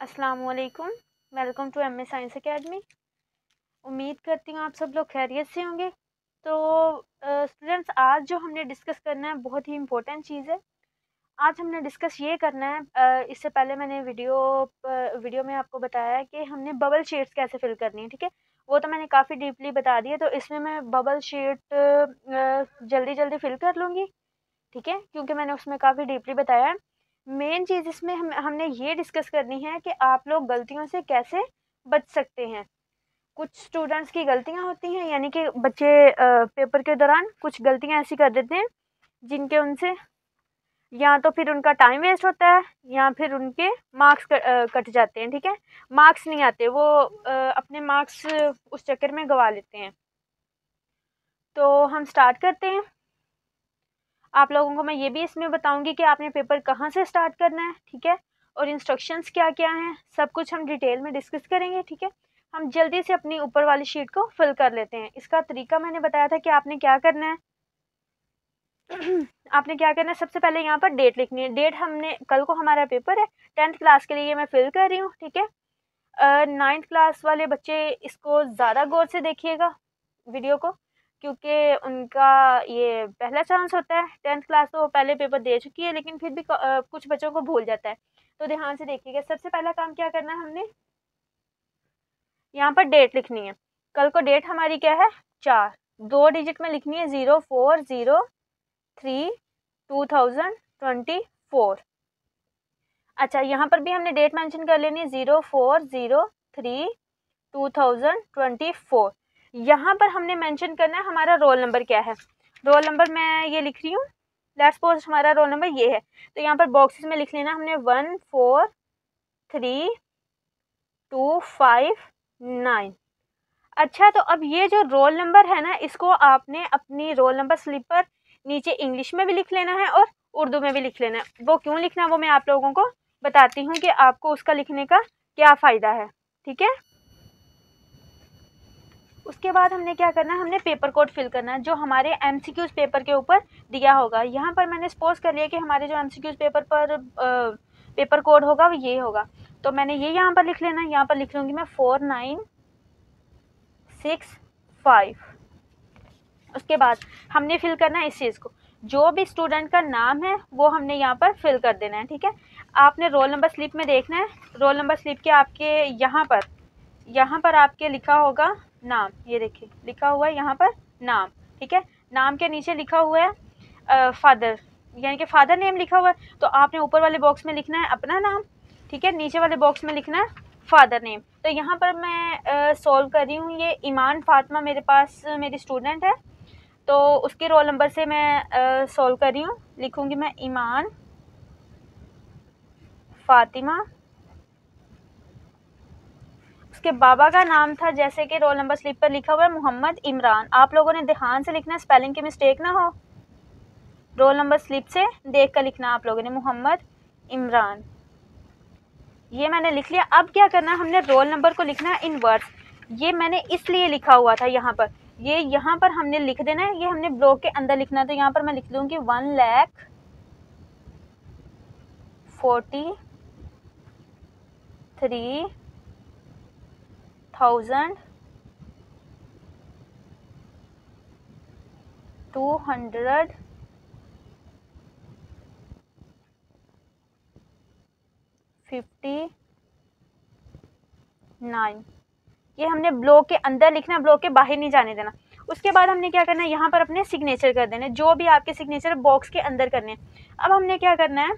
अस्सलामुअलैकुम। Welcome to MA science academy. उम्मीद करती हूँ आप सब लोग खैरियत से होंगे। तो स्टूडेंट्स, आज जो हमने डिस्कस करना है बहुत ही इम्पोर्टेंट चीज़ है। आज हमने डिस्कस ये करना है, इससे पहले मैंने वीडियो में आपको बताया है कि हमने बबल शीट्स कैसे फिल करनी है। ठीक है, वो तो मैंने काफ़ी डीपली बता दिया, तो इसमें मैं बबल शीट जल्दी जल्दी फिल कर लूँगी। ठीक है, क्योंकि मैंने उसमें काफ़ी डीपली बताया है। मेन चीज़ इसमें हमने ये डिस्कस करनी है कि आप लोग गलतियों से कैसे बच सकते हैं। कुछ स्टूडेंट्स की गलतियां होती हैं, यानी कि बच्चे पेपर के दौरान कुछ गलतियां ऐसी कर देते हैं जिनके उनसे या तो फिर उनका टाइम वेस्ट होता है या फिर उनके मार्क्स कट जाते हैं। ठीक है, मार्क्स नहीं आते, वो अपने मार्क्स उस चक्कर में गंवा लेते हैं। तो हम स्टार्ट करते हैं। आप लोगों को मैं ये भी इसमें बताऊंगी कि आपने पेपर कहाँ से स्टार्ट करना है। ठीक है, और इंस्ट्रक्शंस क्या क्या हैं, सब कुछ हम डिटेल में डिस्कस करेंगे। ठीक है, हम जल्दी से अपनी ऊपर वाली शीट को फिल कर लेते हैं। इसका तरीका मैंने बताया था कि आपने क्या करना है। आपने क्या करना है, सबसे पहले यहाँ पर डेट लिखनी है। डेट हमने कल को हमारा पेपर है 10th क्लास के लिए मैं फिल कर रही हूँ। ठीक है, 9th क्लास वाले बच्चे इसको ज़्यादा गौर से देखिएगा वीडियो को, क्योंकि उनका ये पहला चांस होता है। 10th क्लास तो पहले पेपर दे चुकी है, लेकिन फिर भी कुछ बच्चों को भूल जाता है, तो ध्यान से देखिएगा। सबसे पहला काम क्या करना है, हमने यहाँ पर डेट लिखनी है। कल को डेट हमारी क्या है, 4, 2 डिजिट में लिखनी है, 0403/2024। अच्छा, यहाँ पर भी हमने डेट मेंशन कर लेनी है, 0403/2024। यहाँ पर हमने मेंशन करना है हमारा रोल नंबर क्या है। रोल नंबर मैं ये लिख रही हूँ, लेट्स सपोज हमारा रोल नंबर ये है, तो यहाँ पर बॉक्सेस में लिख लेना हमने 143259। अच्छा, तो अब ये जो रोल नंबर है ना, इसको आपने अपनी रोल नंबर स्लिप पर नीचे इंग्लिश में भी लिख लेना है और उर्दू में भी लिख लेना है। वो क्यों लिखना है वो मैं आप लोगों को बताती हूँ कि आपको उसका लिखने का क्या फ़ायदा है। ठीक है, उसके बाद हमने क्या करना है, हमने पेपर कोड फिल करना है जो हमारे एमसीक्यूज पेपर के ऊपर दिया होगा। यहाँ पर मैंने सपोज कर लिया कि हमारे जो एमसीक्यूज पेपर पर पेपर कोड होगा वो ये होगा, तो मैंने ये यहाँ पर लिख लेना है। यहाँ पर लिख लूँगी मैं 4965। उसके बाद हमने फिल करना है इस चीज़ को, जो भी स्टूडेंट का नाम है वो हमने यहाँ पर फिल कर देना है। ठीक है, आपने रोल नंबर स्लिप में देखना है, रोल नंबर स्लिप के आपके यहाँ पर आपके लिखा होगा नाम। ये देखिए लिखा हुआ है यहाँ पर नाम। ठीक है, नाम के नीचे लिखा हुआ है फादर, यानी कि फादर नेम लिखा हुआ है, तो आपने ऊपर वाले बॉक्स में लिखना है अपना नाम। ठीक है, नीचे वाले बॉक्स में लिखना है फादर नेम। तो यहाँ पर मैं सॉल्व कर रही हूँ, ये ईमान फातिमा मेरे पास मेरी स्टूडेंट है, तो उसके रोल नंबर से मैं सॉल्व कर रही हूँ। लिखूँगी मैं ईमान फातिमा, उसके बाबा का नाम था जैसे कि रोल नंबर स्लिप पर लिखा हुआ है मोहम्मद इमरान। आप लोगों ने ध्यान से लिखना, स्पेलिंग की मिस्टेक ना हो। रोल नंबर स्लिप से देख कर लिखना आप लोगों ने, मोहम्मद इमरान। ये मैंने लिख लिया। अब क्या करना है, हमने रोल नंबर को लिखना है इन वर्ड्स। ये मैंने इसलिए लिखा हुआ था यहाँ पर, ये यहाँ पर हमने लिख देना है, ये हमने ब्लॉक के अंदर लिखना है। तो यहाँ पर मैं लिख दूँगी 1,43,259। ये हमने ब्लॉक के अंदर लिखना है, ब्लॉक के बाहर नहीं जाने देना। उसके बाद हमने क्या करना है, यहाँ पर अपने सिग्नेचर कर देने, जो भी आपके सिग्नेचर बॉक्स के अंदर करने हैं। अब हमने क्या करना है,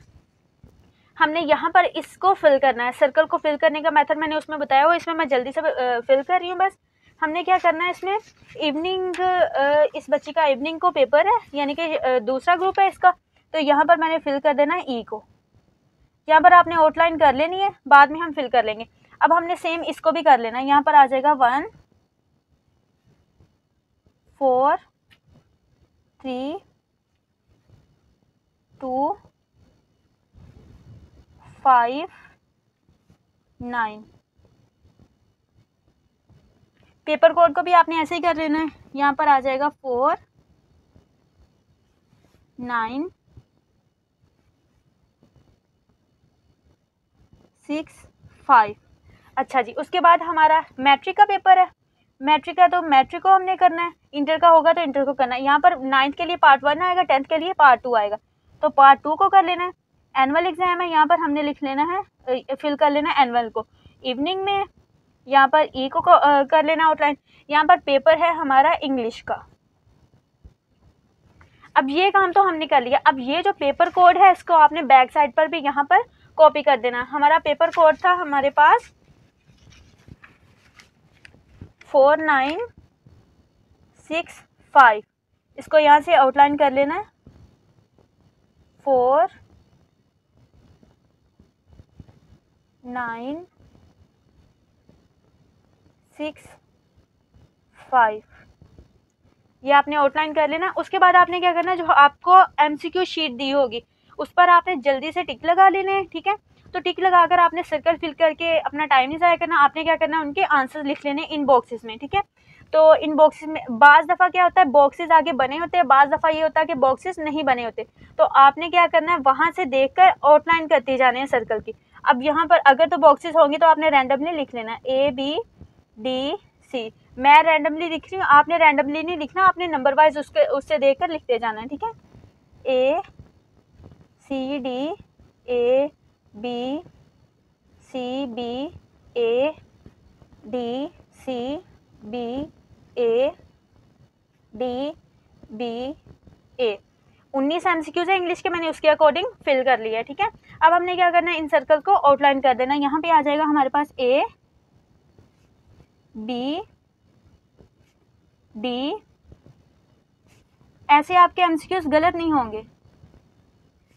हमने यहाँ पर इसको फिल करना है। सर्कल को फिल करने का मेथड मैंने उसमें बताया हुआ, इसमें मैं जल्दी से फिल कर रही हूँ बस। हमने क्या करना है, इसमें इवनिंग, इस बच्ची का इवनिंग को पेपर है, यानी कि दूसरा ग्रुप है इसका, तो यहाँ पर मैंने फिल कर देना है ई को। यहाँ पर आपने आउटलाइन कर लेनी है, बाद में हम फिल कर लेंगे। अब हमने सेम इसको भी कर लेना है। यहाँ पर आ जाएगा 1,43,259। पेपर कोड को भी आपने ऐसे ही कर लेना है। यहाँ पर आ जाएगा 4965। 5। अच्छा जी, उसके बाद हमारा मैट्रिक का पेपर है। मैट्रिक का तो मैट्रिक को हमने करना है, इंटर का होगा तो इंटर को करना है। यहाँ पर 9th के लिए पार्ट 1 आएगा, 10th के लिए पार्ट 2 आएगा, तो पार्ट 2 को कर लेना है। एनुअल एग्जाम है, यहाँ पर हमने लिख लेना है, फिल कर लेना है एनुअल को। इवनिंग में यहाँ पर ई को कर लेना आउटलाइन। यहाँ पर पेपर है हमारा इंग्लिश का। अब ये काम तो हमने कर लिया। अब ये जो पेपर कोड है इसको आपने बैक साइड पर भी यहाँ पर कॉपी कर देना। हमारा पेपर कोड था हमारे पास 4965। इसको यहाँ से आउटलाइन कर लेना है 4965, ये आपने आउटलाइन कर लेना। उसके बाद आपने क्या करना है, जो आपको एमसीक्यू शीट दी होगी उस पर आपने जल्दी से टिक लगा लेने हैं, ठीक है। तो टिक लगाकर आपने सर्कल फिल करके अपना टाइम नहीं ज़ाया करना। आपने क्या करना है, उनके आंसर लिख लेने इन बॉक्सेस में, ठीक है। तो इन बॉक्सेस में बाज़ दफ़ा क्या होता है, बॉक्सेस आगे बने होते हैं, बाज़ दफ़ा ये होता है कि बॉक्सेस नहीं बने होते। तो आपने क्या करना है, वहाँ से देखकर आउटलाइन करते जाने हैं सर्कल की। अब यहाँ पर अगर तो बॉक्सेस होंगे तो आपने रैंडमली लिख लेना ABD-C। मैं रैंडमली लिख रही हूँ, आपने रैंडमली नहीं लिखना, आपने नंबर वाइज उससे देखकर लिखते जाना है, ठीक है। ABCD, 19 MCQs है इंग्लिश के, मैंने उसके अकॉर्डिंग फिल कर लिया है, ठीक है। अब हमने क्या करना है, इन सर्कल को आउटलाइन कर देना। यहाँ पे आ जाएगा हमारे पास ABD। ऐसे आपके MCQs गलत नहीं होंगे।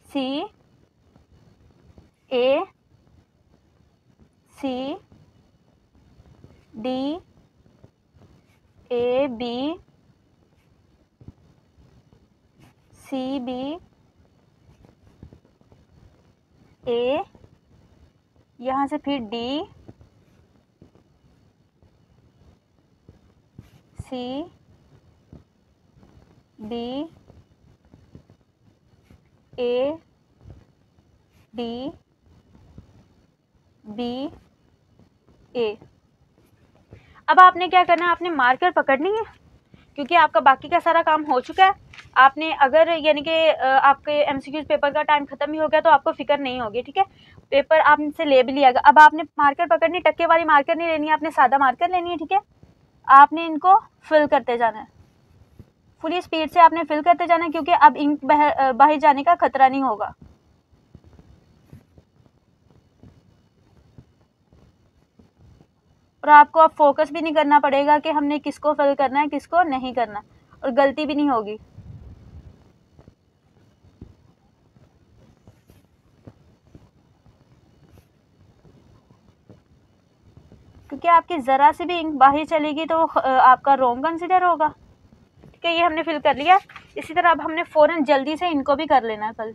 CACD-AB-CBA, यहाँ से फिर DCDABA। अब आपने क्या करना है, आपने मार्कर पकड़नी है क्योंकि आपका बाकी का सारा काम हो चुका है। आपने अगर यानी कि आपके MCQs पेपर का टाइम ख़त्म ही हो गया तो आपको फिक्र नहीं होगी, ठीक है। पेपर आपसे ले भी लिया। अब आपने मार्कर पकड़नी, टक्के वाली मार्कर नहीं लेनी है, आपने सादा मार्कर लेनी है, ठीक है। आपने इनको फिल करते जाना है, फुली स्पीड से आपने फिल करते जाना है क्योंकि अब इंक बाहर जाने का खतरा नहीं होगा। और आपको अब फोकस भी नहीं करना पड़ेगा कि हमने किसको फिल करना है किसको नहीं करना, और गलती भी नहीं होगी। क्योंकि आपकी ज़रा से भी इंक बाहर चलेगी तो आपका रॉन्ग कंसिडर होगा, ठीक है। ये हमने फिल कर लिया। इसी तरह अब हमने फ़ौरन जल्दी से इनको भी कर लेना है कल।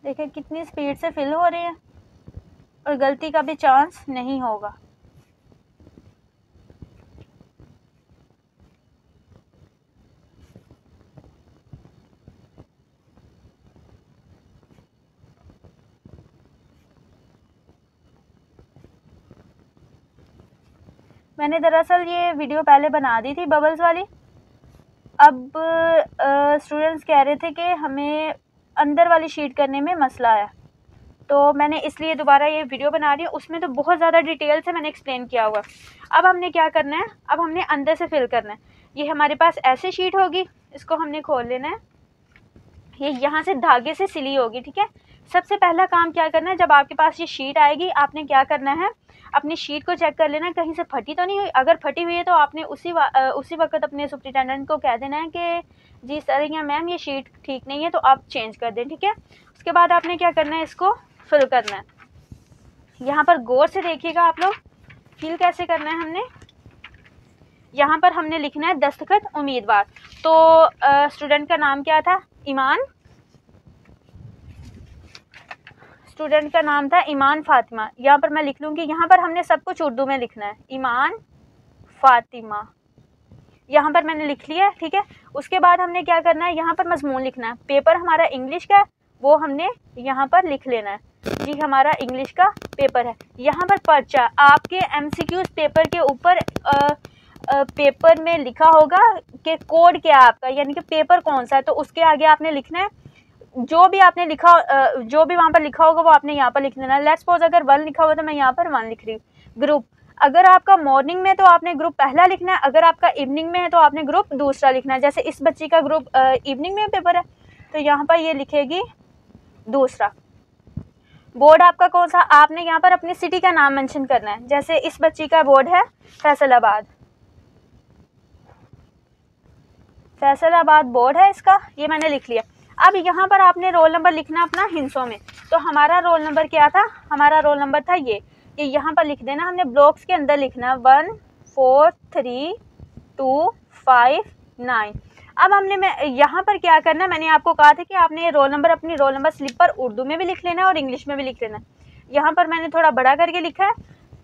देखिए कितनी स्पीड से फिल हो रहे हैं और गलती का भी चांस नहीं होगा। मैंने दरअसल ये वीडियो पहले बना दी थी बबल्स वाली। अब स्टूडेंट्स कह रहे थे कि हमें अंदर वाली शीट करने में मसला आया, तो मैंने इसलिए दोबारा ये वीडियो बना रही हूँ। उसमें तो बहुत ज़्यादा डिटेल से मैंने एक्सप्लेन किया हुआ। अब हमने क्या करना है, अब हमने अंदर से फिल करना है। ये हमारे पास ऐसे शीट होगी, इसको हमने खोल लेना है। ये यहाँ से धागे से सिली होगी, ठीक है। सबसे पहला काम क्या करना है, जब आपके पास ये शीट आएगी आपने क्या करना है, अपनी शीट को चेक कर लेना है कहीं से फटी तो नहीं हुई। अगर फटी हुई है तो आपने उसी वक्त अपने सुपरिटेंडेंट को कह देना है कि जी सर या मैम ये शीट ठीक नहीं है, तो आप चेंज कर दें, ठीक है। उसके बाद आपने क्या करना है, इसको फिल करना है। यहाँ पर गौर से देखिएगा आप लोग, फिल कैसे करना है हमने। यहाँ पर हमने लिखना है दस्तखत उम्मीदवार। तो स्टूडेंट का नाम क्या था, ईमान। स्टूडेंट का नाम था ईमान फातिमा। यहाँ पर मैं लिख लूँगी, यहाँ पर हमने सब कुछ उर्दू में लिखना है, ईमान फातिमा, यहाँ पर मैंने लिख लिया है, ठीक है। उसके बाद हमने क्या करना है, यहाँ पर मजमून लिखना है। पेपर हमारा इंग्लिश का है, वो हमने यहाँ पर लिख लेना है जी, हमारा इंग्लिश का पेपर है। यहाँ पर पर्चा, आपके MCQs पेपर के ऊपर पेपर में लिखा होगा कि कोड क्या है आपका, यानी कि पेपर कौन सा है, तो उसके आगे आपने लिखना है जो भी आपने लिखा, जो भी वहाँ पर लिखा होगा वो आपने यहाँ पर लिख देना है। लेट्स सपोज अगर 1 लिखा हुआ तो मैं यहाँ पर 1 लिख रही हूँ। ग्रुप, अगर आपका मॉर्निंग में तो आपने ग्रुप पहला लिखना है, अगर आपका इवनिंग में है तो आपने ग्रुप दूसरा लिखना है। जैसे इस बच्ची का ग्रुप इवनिंग में पेपर है तो यहाँ पर ये लिखेगी दूसरा। बोर्ड आपका कौन सा, आपने यहाँ पर अपनी सिटी का नाम मेंशन करना है। जैसे इस बच्ची का बोर्ड है फैसलाबाद, फैसलाबाद बोर्ड है इसका, ये मैंने लिख लिया। अब यहाँ पर आपने रोल नंबर लिखना अपना हिंसों में। तो हमारा रोल नंबर क्या था, हमारा रोल नंबर था ये यहाँ पर लिख देना, हमने ब्लॉक्स के अंदर लिखना 1 4 3 2 5 9। अब हमने यहाँ पर क्या करना है, मैंने आपको कहा था कि आपने ये रोल नंबर अपनी रोल नंबर स्लिप पर उर्दू में भी लिख लेना है और इंग्लिश में भी लिख लेना है। यहाँ पर मैंने थोड़ा बड़ा करके लिखा है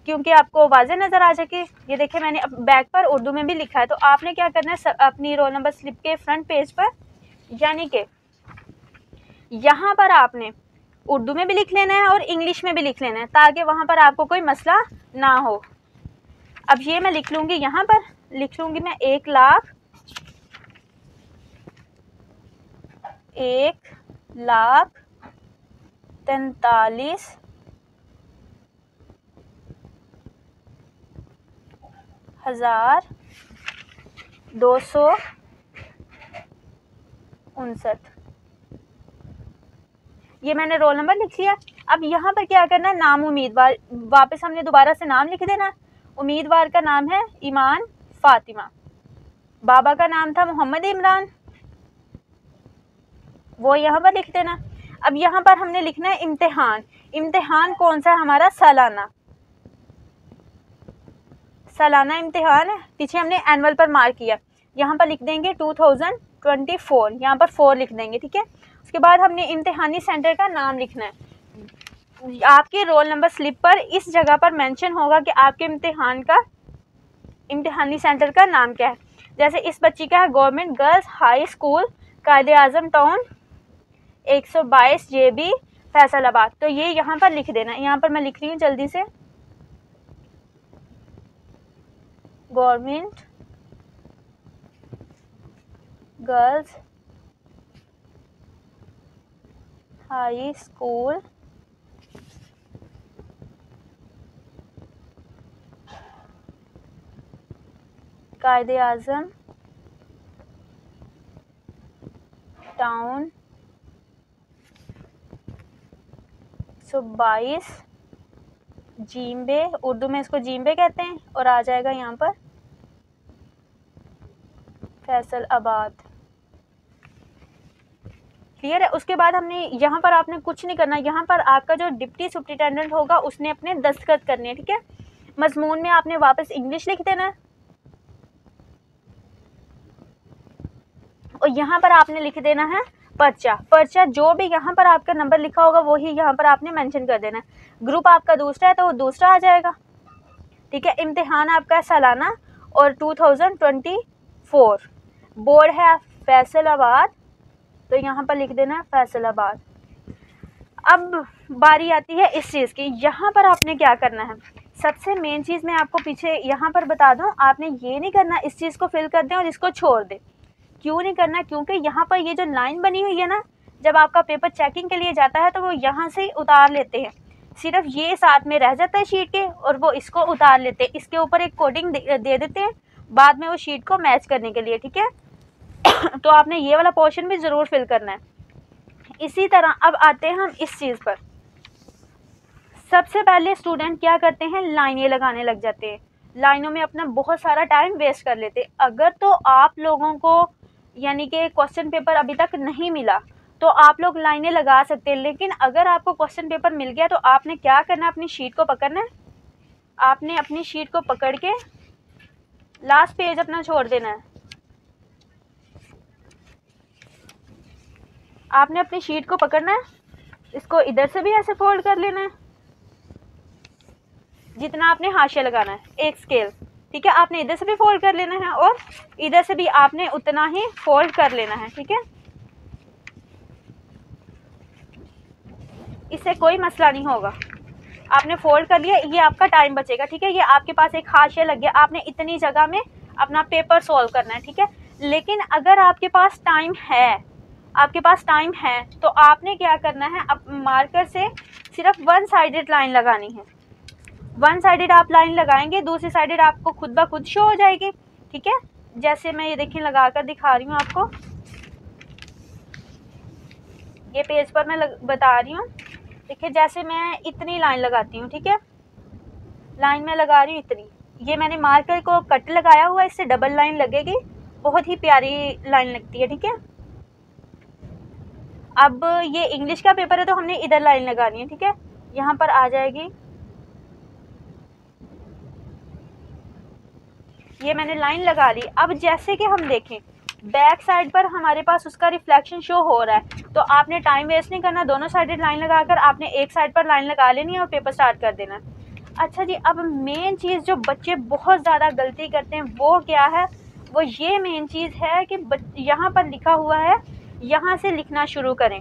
क्योंकि आपको वाज़े नज़र आ सके। ये देखिए मैंने बैक पर उर्दू में भी लिखा है। तो आपने क्या करना है, अपनी रोल नंबर स्लिप के फ्रंट पेज पर, यानी कि यहाँ पर आपने उर्दू में भी लिख लेना है और इंग्लिश में भी लिख लेना है ताकि वहाँ पर आपको कोई मसला ना हो। अब ये मैं लिख लूँगी, यहाँ पर लिख लूँगी मैं 1,43,259। ये मैंने रोल नंबर लिख लिया। अब यहाँ पर क्या करना है, नाम उम्मीदवार, वापस हमने दोबारा से नाम लिख देना। उम्मीदवार का नाम है ईमान फातिमा, बाबा का नाम था मोहम्मद इमरान, वो यहाँ पर लिख देना। अब यहाँ पर हमने लिखना है इम्तिहान। इम्तिहान कौन सा है, हमारा सालाना, सालाना इम्तिहान है। पीछे हमने एनुअल पर मार्क किया, यहाँ पर लिख देंगे 2024, यहाँ पर 4 लिख देंगे, ठीक है। उसके बाद हमने इम्तिहानी सेंटर का नाम लिखना है। आपके रोल नंबर स्लिप पर इस जगह पर मेंशन होगा कि आपके इम्तिहानी सेंटर का नाम क्या है। जैसे इस बच्ची का है गवर्नमेंट गर्ल्स हाई स्कूल कायदे आजम टाउन 122 JB फैसलाबाद। तो ये यहाँ पर लिख देना। यहाँ पर मैं लिख रही हूँ जल्दी से, गवर्नमेंट गर्ल्स हाई स्कूल कायदे आजम टाउन 122 जीम्बे, उर्दू में इसको जीम्बे कहते हैं, और आ जाएगा यहाँ पर फैसलाबाद। क्लियर है। उसके बाद हमने यहाँ पर आपने कुछ नहीं करना, यहाँ पर आपका जो डिप्टी सुप्रिटेंडेंट होगा उसने अपने दस्तखत करने हैं, ठीक है। मजमून में आपने वापस इंग्लिश लिख देना है और यहाँ पर आपने लिख देना है पर्चा। पर्चा जो भी यहाँ पर आपका नंबर लिखा होगा वही यहाँ पर आपने मेंशन कर देना है। ग्रुप आपका दूसरा है तो वो दूसरा आ जाएगा, ठीक है। इम्तिहान आपका सालाना और 2024, बोर्ड है फैसलाबाद, तो यहाँ पर लिख देना है फैसलाबाद। अब बारी आती है इस चीज़ की, यहाँ पर आपने क्या करना है। सबसे मेन चीज़ मैं आपको पीछे यहाँ पर बता दूँ, आपने ये नहीं करना इस चीज़ को फिल कर दें और इसको छोड़ दें। क्यों नहीं करना, क्योंकि यहाँ पर ये जो लाइन बनी हुई है ना, जब आपका पेपर चेकिंग के लिए जाता है तो वो यहाँ से उतार लेते हैं, सिर्फ ये साथ में रह जाता है शीट के और वो इसको उतार लेते हैं, इसके ऊपर एक कोडिंग दे देते हैं बाद में वो शीट को मैच करने के लिए, ठीक है। तो आपने ये वाला पोर्शन भी ज़रूर फिल करना है। इसी तरह अब आते हैं हम इस चीज़ पर। सबसे पहले स्टूडेंट क्या करते हैं, लाइनें लगाने लग जाते हैं, लाइनों में अपना बहुत सारा टाइम वेस्ट कर लेते हैं। अगर तो आप लोगों को यानी कि क्वेश्चन पेपर अभी तक नहीं मिला तो आप लोग लाइनें लगा सकते हैं, लेकिन अगर आपको क्वेश्चन पेपर मिल गया तो आपने क्या करना है, अपनी शीट को पकड़ना है। आपने अपनी शीट को पकड़ के लास्ट पेज अपना छोड़ देना है। आपने अपनी शीट को पकड़ना है इसको इधर से भी ऐसे फोल्ड कर लेना है, जितना आपने हाशिया लगाना है, एक स्केल, ठीक है। आपने इधर से भी फोल्ड कर लेना है और इधर से भी आपने उतना ही फोल्ड कर लेना है, ठीक है। इससे कोई मसला नहीं होगा। आपने फोल्ड कर लिया, ये आपका टाइम बचेगा, ठीक है। ये आपके पास एक हाशिया लग गया, आपने इतनी जगह में अपना पेपर सॉल्व करना है, ठीक है। लेकिन अगर आपके पास टाइम है, तो आपने क्या करना है, अब मार्कर से सिर्फ वन साइडेड लाइन लगानी है। वन साइडेड आप लाइन लगाएंगे, दूसरी साइडेड आपको खुद ब खुद शो हो जाएगी, ठीक है। जैसे मैं ये देखिए लगा कर दिखा रही हूँ आपको, ये पेज पर मैं बता रही हूँ। देखिए जैसे मैं इतनी लाइन लगाती हूँ, ठीक है, लाइन में लगा रही हूँ इतनी, ये मैंने मार्कर को कट लगाया हुआ, इससे डबल लाइन लगेगी, बहुत ही प्यारी लाइन लगती है, ठीक है। अब ये इंग्लिश का पेपर है तो हमने इधर लाइन लगानी है, ठीक है, यहाँ पर आ जाएगी, ये मैंने लाइन लगा ली। अब जैसे कि हम देखें बैक साइड पर हमारे पास उसका रिफ्लेक्शन शो हो रहा है, तो आपने टाइम वेस्ट नहीं करना, दोनों साइडेड लाइन लगाकर आपने एक साइड पर लाइन लगा लेनी है और पेपर स्टार्ट कर देना है। अच्छा जी, अब मेन चीज़ जो बच्चे बहुत ज़्यादा गलती करते हैं वो क्या है, वो ये मेन चीज़ है कि यहाँ पर लिखा हुआ है यहाँ से लिखना शुरू करें,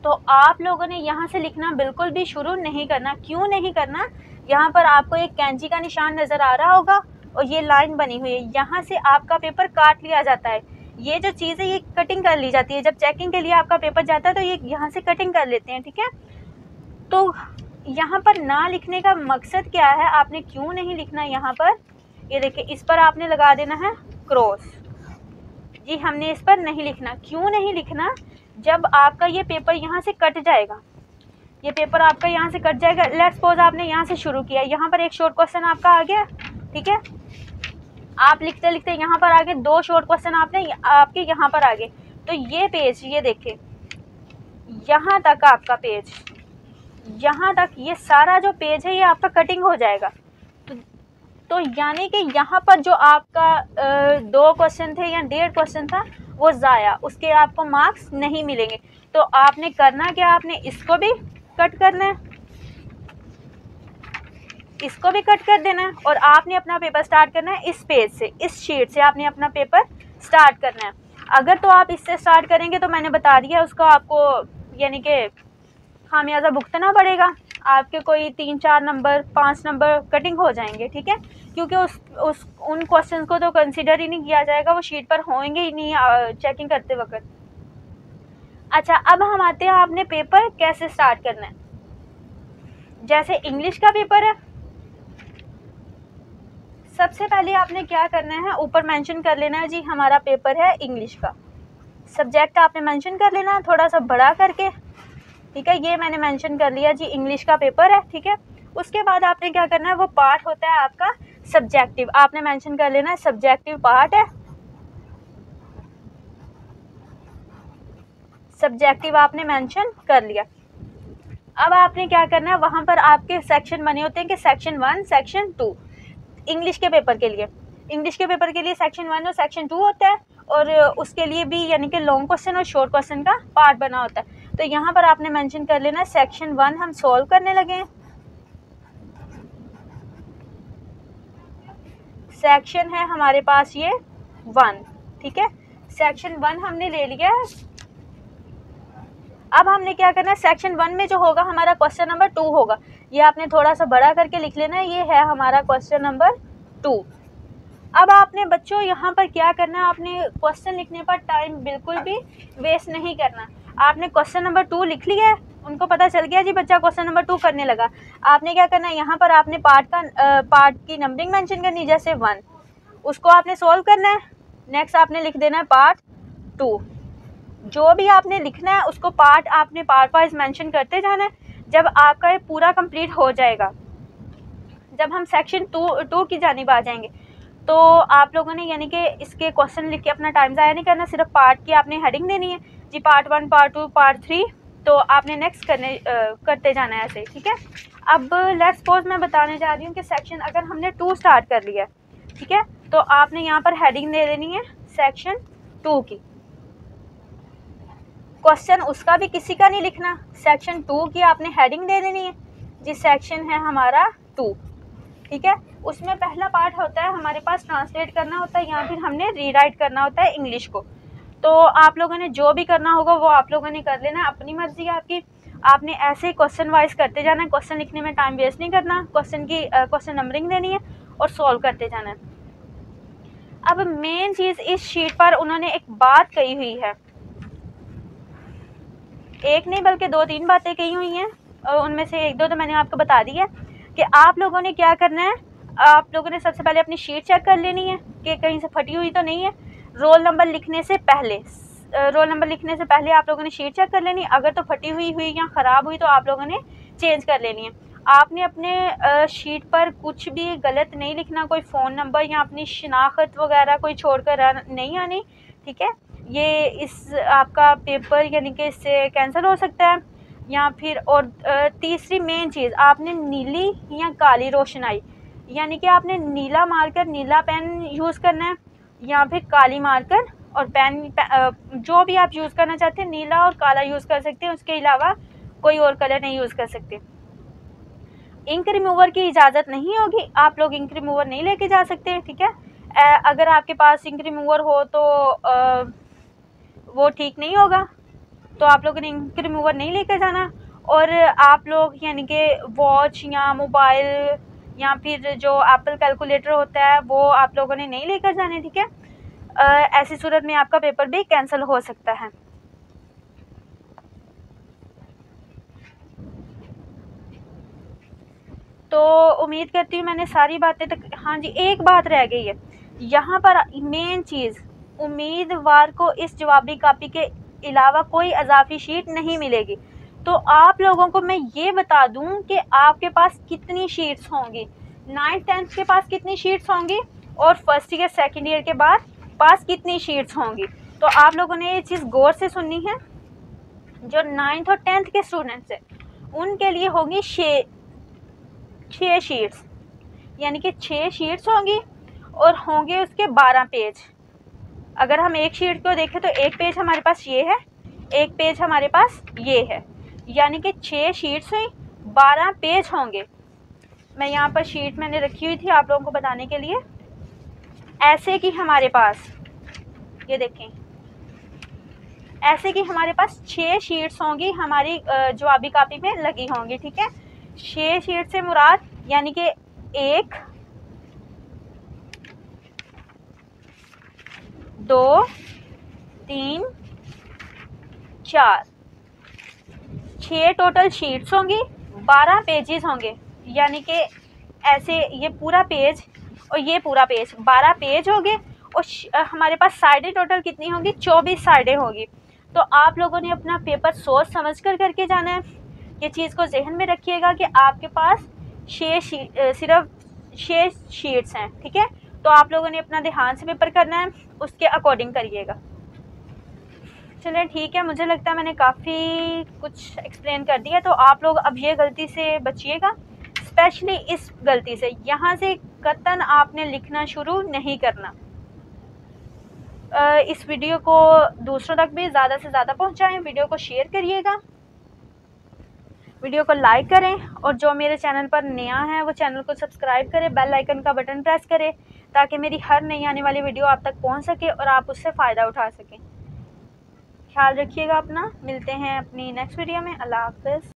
तो आप लोगों ने यहाँ से लिखना बिल्कुल भी शुरू नहीं करना। क्यों नहीं करना, यहाँ पर आपको एक कैंची का निशान नज़र आ रहा होगा और ये लाइन बनी हुई है, यहाँ से आपका पेपर काट लिया जाता है। ये जो चीज़ है ये कटिंग कर ली जाती है, जब चेकिंग के लिए आपका पेपर जाता है तो ये यहाँ से कटिंग कर लेते हैं, ठीक है। तो यहाँ पर ना लिखने का मकसद क्या है, आपने क्यों नहीं लिखना यहाँ पर, ये देखिए इस पर आपने लगा देना है क्रॉस जी, हमने इस पर नहीं लिखना। क्यों नहीं लिखना, जब आपका ये पेपर यहाँ से कट जाएगा, ये पेपर आपका यहाँ से कट जाएगा, लेट्स सपोज आपने यहाँ से शुरू किया, यहाँ पर एक शॉर्ट क्वेश्चन आपका आ गया, ठीक है, आप लिखते लिखते यहाँ पर आ गए, दो शॉर्ट क्वेश्चन आपके यहाँ पर आ गए, तो ये पेज, ये देखिए यहाँ तक आपका पेज, यहाँ तक ये सारा जो पेज है ये आपका कटिंग हो जाएगा। तो यानी कि यहाँ पर जो आपका 2 क्वेश्चन थे या 1.5 क्वेश्चन था वो ज़ाया, उसके आपको मार्क्स नहीं मिलेंगे। तो आपने करना क्या, आपने इसको भी कट करना है, इसको भी कट कर देना है और आपने अपना पेपर स्टार्ट करना है इस पेज से, इस शीट से आपने अपना पेपर स्टार्ट करना है। अगर तो आप इससे स्टार्ट करेंगे तो मैंने बता दिया उसका आपको यानी कि खामियाजा भुगतना पड़ेगा, आपके कोई 3-4 नंबर 5 नंबर कटिंग हो जाएंगे, ठीक है, क्योंकि उन क्वेश्चन को तो कंसिडर ही नहीं किया जाएगा, वो शीट पर होंगे ही नहीं चेकिंग करते वक्त। अच्छा, अब हम आते हैं आपने पेपर कैसे स्टार्ट करना है। जैसे इंग्लिश का पेपर है, सबसे पहले आपने क्या करना है, ऊपर मेंशन कर लेना है जी हमारा पेपर है इंग्लिश का, सब्जेक्ट आपने मेंशन कर लेना है थोड़ा सा बड़ा करके, ठीक है, ये मैंने मेंशन कर लिया जी इंग्लिश का पेपर है, ठीक है। उसके बाद आपने क्या करना है, वो पार्ट होता है आपका सब्जेक्टिव, आपने मेंशन कर लेना है सब्जेक्टिव पार्ट है, सब्जेक्टिव आपने मेंशन कर लिया। अब आपने क्या करना है, वहाँ पर आपके सेक्शन बने होते हैं कि सेक्शन 1 सेक्शन 2, इंग्लिश के पेपर के लिए, इंग्लिश के पेपर के लिए सेक्शन 1 और सेक्शन 2 होता है, और उसके लिए भी यानी कि लॉन्ग क्वेश्चन और शॉर्ट क्वेश्चन का पार्ट बना होता है। तो यहाँ पर आपने मेंशन कर लेना सेक्शन 1 हम सॉल्व करने लगे हैं, सेक्शन है हमारे पास ये 1, ठीक है, सेक्शन 1 हमने ले लिया है। अब हमने क्या करना है, सेक्शन 1 में जो होगा हमारा क्वेश्चन नंबर 2 होगा, ये आपने थोड़ा सा बड़ा करके लिख लेना है, ये है हमारा क्वेश्चन नंबर 2। अब आपने बच्चों यहाँ पर क्या करना है, आपने क्वेश्चन लिखने पर टाइम बिल्कुल भी वेस्ट नहीं करना। आपने क्वेश्चन नंबर 2 लिख लिया है, उनको पता चल गया जी बच्चा क्वेश्चन नंबर 2 करने लगा। आपने क्या करना है, यहाँ पर आपने पार्ट की नंबरिंग मेंशन करनी, जैसे 1, उसको आपने सोल्व करना है। नेक्स्ट आपने लिख देना है पार्ट 2, जो भी आपने लिखना है उसको आपने पार्ट वाइज मेंशन करते जाना है। जब आपका ये पूरा कंप्लीट हो जाएगा, जब हम सेक्शन 2 की जानिब आ जाएंगे, तो आप लोगों ने यानी कि इसके क्वेश्चन लिख के अपना टाइम ज़ाया नहीं करना, सिर्फ पार्ट की आपने हेडिंग देनी है जी, पार्ट 1 पार्ट 2 पार्ट 3, तो आपने नेक्स्ट करते जाना है ऐसे, ठीक है। अब लेट्स सपोज मैं बताने जा रही हूँ कि सेक्शन अगर हमने 2 स्टार्ट कर लिया, ठीक है, तो आपने यहाँ पर हेडिंग दे देनी है सेक्शन 2 की, क्वेश्चन उसका भी किसी का नहीं लिखना, सेक्शन 2 की आपने हेडिंग दे देनी है, जिस सेक्शन है हमारा 2, ठीक है। उसमें पहला पार्ट होता है हमारे पास ट्रांसलेट करना होता है या फिर हमने रीराइट करना होता है इंग्लिश को। तो आप लोगों ने जो भी करना होगा वो आप लोगों ने कर लेना, अपनी मर्जी है आपकी। आपने ऐसे क्वेश्चन वाइज करते जाना है, क्वेश्चन लिखने में टाइम वेस्ट नहीं करना, क्वेश्चन नंबरिंग देनी है और सॉल्व करते जाना है। अब मेन चीज़ इस शीट पर उन्होंने एक बात कही हुई है, एक नहीं बल्कि 2-3 बातें कही हुई हैं, और उनमें से 1-2 तो मैंने आपको बता दी है कि आप लोगों ने क्या करना है। आप लोगों ने सबसे पहले अपनी शीट चेक कर लेनी है कि कहीं से फटी हुई तो नहीं है। रोल नंबर लिखने से पहले आप लोगों ने शीट चेक कर लेनी है। अगर तो फटी हुई या ख़राब हुई तो आप लोगों ने चेंज कर लेनी है। आपने अपने शीट पर कुछ भी गलत नहीं लिखना, कोई फ़ोन नंबर या अपनी शनाख्त वगैरह कोई छोड़कर नहीं आनी, ठीक है। ये इस आपका पेपर यानी कि इससे कैंसिल हो सकता है या फिर। और तीसरी मेन चीज़, आपने नीली या काली रोशनाई यानी कि आपने नीला मार्कर, नीला पेन यूज़ करना है या फिर काली मार्कर और पेन जो भी आप यूज़ करना चाहते हैं, नीला और काला यूज़ कर सकते हैं, उसके अलावा कोई और कलर नहीं यूज़ कर सकते। इंक रिमूवर की इजाज़त नहीं होगी, आप लोग इंक रिमूवर नहीं लेके जा सकते, ठीक है। अगर आपके पास इंक रिमूवर हो तो वो ठीक नहीं होगा, तो आप लोगों ने इंक रिमूवर नहीं लेकर जाना। और आप लोग यानी कि वॉच या मोबाइल या फिर जो एप्पल कैलकुलेटर होता है वो आप लोगों ने नहीं लेकर जाने, ठीक है। ऐसी सूरत में आपका पेपर भी कैंसिल हो सकता है। तो उम्मीद करती हूँ मैंने सारी बातें तक। हाँ जी, एक बात रह गई है यहाँ पर, मेन चीज़, उम्मीदवार को इस जवाबी कापी के अलावा कोई इजाफी शीट नहीं मिलेगी। तो आप लोगों को मैं ये बता दूं कि आपके पास कितनी शीट्स होंगी, 9th 10th के पास कितनी शीट्स होंगी और फर्स्ट ईयर सेकेंड ईयर के बाद पास कितनी शीट्स होंगी। तो आप लोगों ने ये चीज़ गौर से सुननी है। जो 9th और 10th के स्टूडेंट्स हैं उनके लिए होंगी 6 शीट्स, यानी कि 6 शीट्स होंगी और होंगे उसके 12 पेज। अगर हम एक शीट को देखें तो एक पेज हमारे पास ये है, एक पेज हमारे पास ये है, यानी कि 6 शीट्स हुई, 12 पेज होंगे। मैं यहाँ पर शीट मैंने रखी हुई थी आप लोगों को बताने के लिए। ऐसे कि हमारे पास ये देखें, ऐसे कि हमारे पास 6 शीट्स होंगी हमारी जवाबी कापी में लगी होंगी, ठीक है। 6 शीट से मुराद यानी कि 1 2 3 4 6 टोटल शीट्स होंगी, 12 पेजेस होंगे, यानी कि ऐसे ये पूरा पेज और ये पूरा पेज 12 पेज होंगे। और हमारे पास साइडें टोटल कितनी होंगी, 24 साइडें होंगी। तो आप लोगों ने अपना पेपर सोच समझ कर करके जाना है। ये चीज़ को जहन में रखिएगा कि आपके पास सिर्फ 6 शीट्स हैं, ठीक है। तो आप लोगों ने अपना ध्यान से पेपर करना है, उसके अकॉर्डिंग करिएगा। चलिए ठीक है, मुझे लगता है मैंने काफ़ी कुछ एक्सप्लेन कर दिया। तो आप लोग अब ये गलती से बचिएगा, स्पेशली इस गलती से, यहाँ से कतन आपने लिखना शुरू नहीं करना। इस वीडियो को दूसरों तक भी ज़्यादा से ज़्यादा पहुँचाएँ, वीडियो को शेयर करिएगा, वीडियो को लाइक करें, और जो मेरे चैनल पर नया है वो चैनल को सब्सक्राइब करें, बेल आइकन का बटन प्रेस करें ताकि मेरी हर नई आने वाली वीडियो आप तक पहुंच सके और आप उससे फ़ायदा उठा सकें। ख्याल रखिएगा अपना, मिलते हैं अपनी नेक्स्ट वीडियो में। अल्लाह हाफ़िज़।